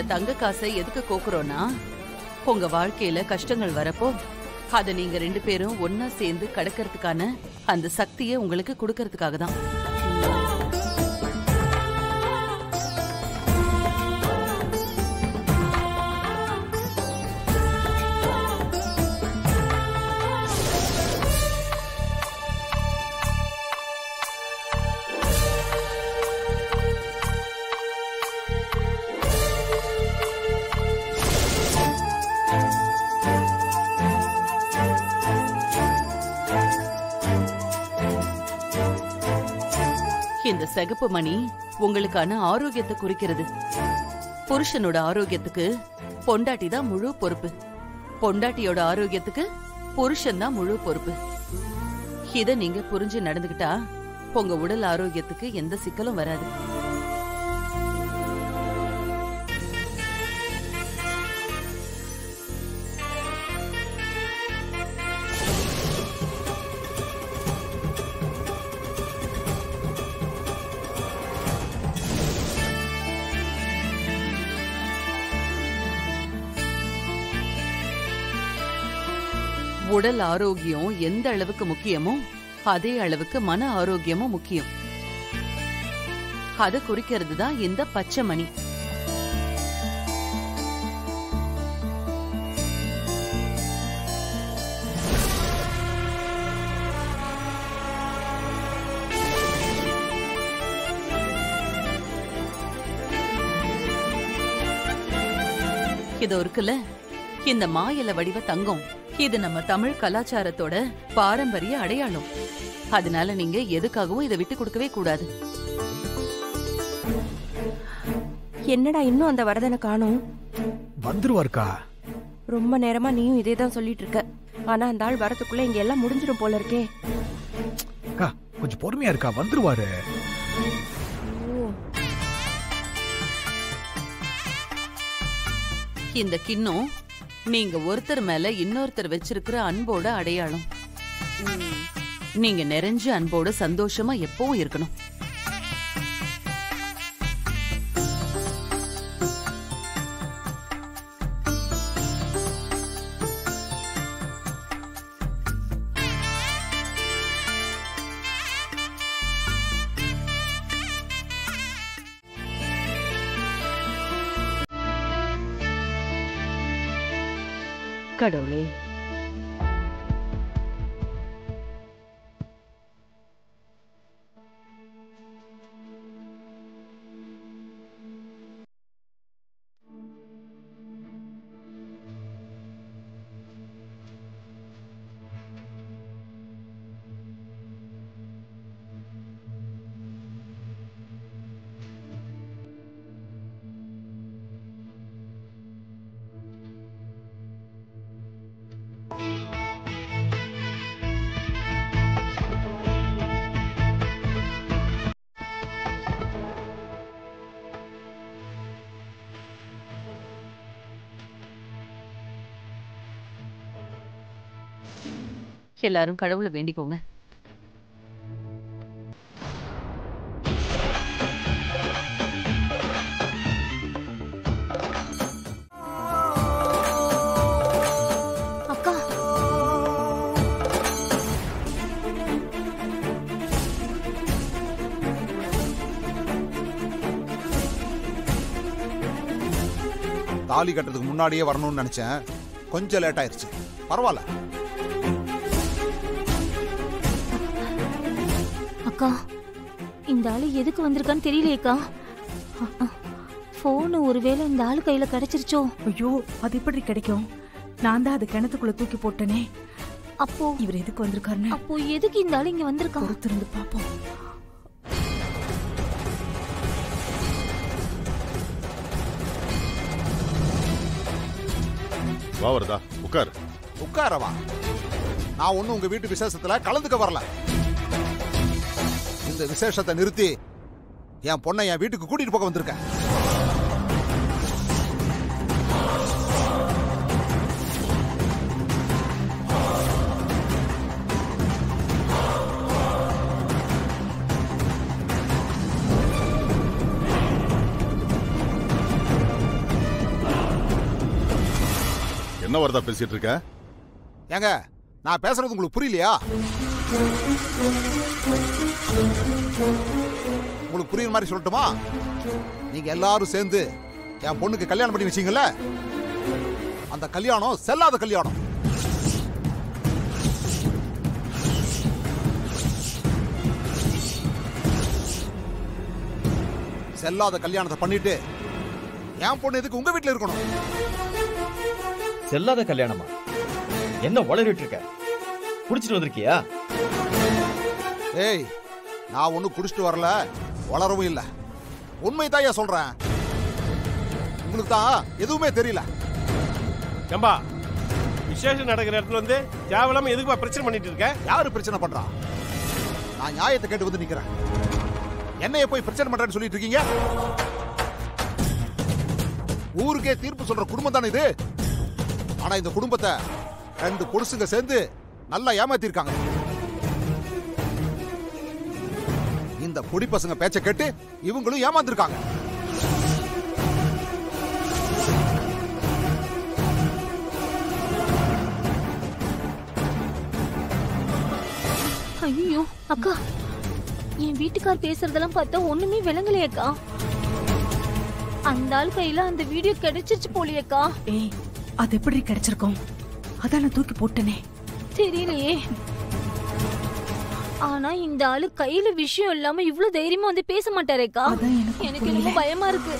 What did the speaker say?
இந்த தங்க காசை எதுக்கு கோக்குறோம்னா, உங்க வாழ்க்கையில கஷ்டங்கள் வரப்போ அத நீங்க 2 பேரும் ஒன்னா சேர்ந்து கடக்கிறதுக்கான அந்த சக்தியை உங்களுக்கு கொடுக்கறதுக்காக தான். இந்த சிகப்பு மணி உங்களுக்கான ஆரோக்கியத்தை குறிக்கிறது. புருஷனோட ஆரோக்கியத்துக்கு பொண்டாட்டி தான் முழு பொறுப்பு, பொண்டாட்டியோட ஆரோக்கியத்துக்கு புருஷன் தான் முழு பொறுப்பு. இத நீங்க புரிஞ்சு நடந்துகிட்டா உங்க உடல் ஆரோக்கியத்துக்கு எந்த சிக்கலும் வராது. உடல் ஆரோக்கியம் எந்த அளவுக்கு முக்கியமோ அதே அளவுக்கு மன ஆரோக்கியமும் முக்கியம். அதை குறிக்கிறது தான் இந்த பச்சை மணி. இது இருக்குல்ல, இந்த மாயில வடிவ தங்கம், இது நம்ம தமிழ் கலாச்சாரத்தோட பாரம்பரிய அடையாளம். அதனால நீங்க எதுக்காகவும் இதை விட்டு கொடுக்கவே கூடாது. என்னடா இன்னும் அந்த வரதனை காணோம்? வந்துருவாருக்கா. ரொம்ப நேரமா நீயும் இதே தான் சொல்லிட்டு இருக்க. ஆனா அந்த ஆள் வரதுக்குள்ள இங்க எல்லாம் முடிஞ்சிடும் போல இருக்கே. அக்கா கொஞ்சம் பொறுமையா இருக்கா, வந்துருவாரு. இந்த கிண்ணம் நீங்க ஒருத்தர் மேல இன்னொருத்தர் வச்சிருக்கிற அன்போட அடையாளம். நீங்க நிறைஞ்ச அன்போட சந்தோஷமா எப்பவும் இருக்கணும். கடவுளே, எல்லாரும் கடவுளை வேண்டிக்கோங்க. அக்கா, தாலி கட்டுறதுக்கு முன்னாடியே வரணும்னு நினைச்சேன், கொஞ்சம் லேட் ஆயிருச்சு. பரவாயில்ல. அக்கா, இந்த ஆளு எதுக்கு வந்திருக்கான்னு தெரியலையேக்கா. போன் ஒருவேளை இந்த ஆளு கையில கிடைச்சிருச்சோ? ஐயோ, அது எப்படி கிடைக்கும்? நான் தான் அது கிணத்துக்குள்ள தூக்கி போட்டனே. அப்போ இவர் எதுக்கு வந்திருக்காருன்னு அப்போ எதுக்கு இந்த ஆளு இங்க வந்திருக்கா? பொறுத்திருந்து பாப்போம். வா வரதா, உட்கார். உட்காரவா? நான் ஒன்னும் உங்க வீட்டு விசேஷத்துல கலந்துக்க வரல. இந்த விசேஷத்தை நிறுத்தி என் பொண்ணை என் வீட்டுக்கு கூட்டிட்டு போக வந்திருக்கேன். என்ன வரதா பேசிட்டு இருக்க? ஏங்க நான் பேசுறது உங்களுக்கு புரியலையா? உங்களுக்கு புரியுற மாதிரி சொல்லட்டுமா? நீங்க எல்லாரும் சேர்ந்து என் பொண்ணுக்கு கல்யாணம் பண்ணி வச்சீங்கல்ல, அந்த கல்யாணம் செல்லாத கல்யாணம். செல்லாத கல்யாணத்தை பண்ணிட்டு என் பொண்ணு எதுக்கு உங்க வீட்டுல இருக்கணும்? செல்லாத கல்யாணமா? என்ன வளரிட்டு இருக்க? குடிச்சிட்டு வந்திருக்கியா? ஏய், நான் ஒண்ணு குடிச்சிட்டு வரல, வளரவும் இல்ல. உண்மைதான் சொல்றேன். உங்களுக்கு தான் எதுவுமே தெரியல. ஏம்பா, விசேஷம் நடக்கிற இடத்துல வந்து தேவையில்லாம எதுக்குப்பா பிரச்சனை பண்ணிட்டு இருக்க? யாரு பிரச்சனை பண்றா? நான் நியாயத்தை கேட்டு வந்து நிக்கிறேன். என்னைய போய் பிரச்சனை பண்றேன்னு சொல்லிட்டு இருக்கீங்க? ஊருக்கே தீர்ப்பு சொல்ற குடும்பம் தானே இது. ஆனா இந்த குடும்பத்தை 2 பொடுசுங்க சேர்ந்து நல்லா ஏமாத்திருக்காங்க. இந்த பொடி பசங்க பேச்ச கேட்டு இவங்களும் ஏமாந்திருக்காங்க. ஐயோ அக்கா, என் வீட்டுக்கார் பேசுறதெல்லாம் பார்த்தா ஒண்ணுமே விளங்கலையக்கா. அந்த ஆள் கையில அந்த வீடியோ கிடைச்சிருச்சு போலியக்கா. ஏய், அது எப்படி கிடைச்சிருக்கும்? அதான் நான் தூக்கி போட்டனே. தெரியலையே. ஆனா இந்த ஆளு கையில விஷயம் இல்லாம இவ்ளோ தைரியமா வந்து பேச மாட்டாரேக்கா. அதான் எனக்கு ரொம்ப பயமா இருக்கு.